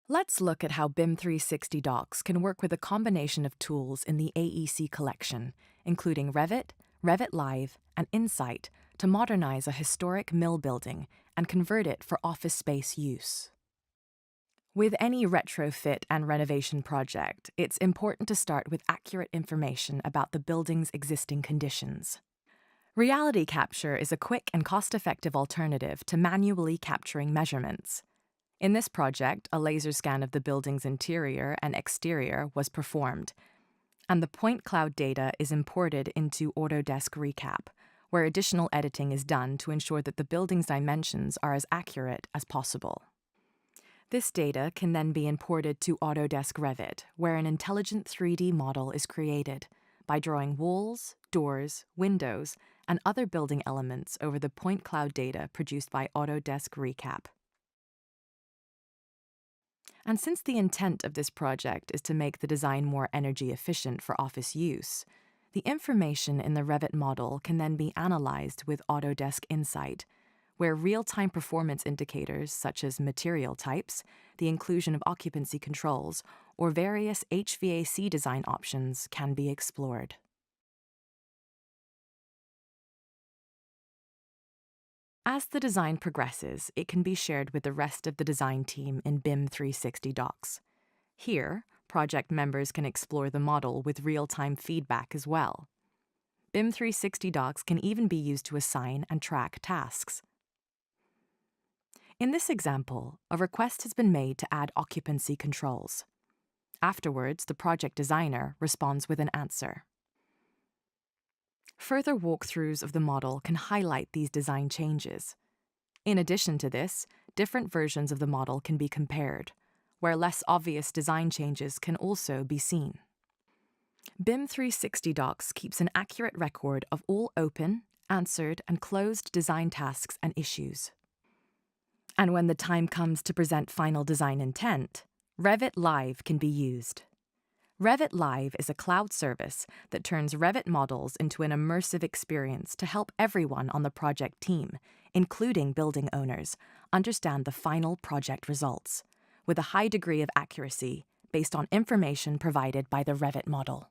Let's look at how BIM 360 docs can work with a combination of tools in the AEC collection, including Revit, Revit Live, and Insight to modernize a historic mill building and convert it for office space use. With any retrofit and renovation project, it's important to start with accurate information about the building's existing conditions. Reality capture is a quick and cost-effective alternative to manually capturing measurements. In this project, a laser scan of the building's interior and exterior was performed, and the point cloud data is imported into Autodesk Recap, where additional editing is done to ensure that the building's dimensions are as accurate as possible. This data can then be imported to Autodesk Revit, where an intelligent 3D model is created by drawing walls, doors, windows, and other building elements over the point cloud data produced by Autodesk Recap. And since the intent of this project is to make the design more energy efficient for office use, the information in the Revit model can then be analyzed with Autodesk Insight, where real-time performance indicators such as material types, the inclusion of occupancy controls, or various HVAC design options can be explored. As the design progresses, it can be shared with the rest of the design team in BIM 360 docs. Here, project members can explore the model with real-time feedback as well. BIM 360 docs can even be used to assign and track tasks. In this example, a request has been made to add occupancy controls. Afterwards, the project designer responds with an answer. Further walkthroughs of the model can highlight these design changes. In addition to this, different versions of the model can be compared, where less obvious design changes can also be seen. BIM 360 docs keeps an accurate record of all open, answered, and closed design tasks and issues. And when the time comes to present final design intent, Revit Live can be used. Revit Live is a cloud service that turns Revit models into an immersive experience to help everyone on the project team, including building owners, understand the final project results, with a high degree of accuracy based on information provided by the Revit model.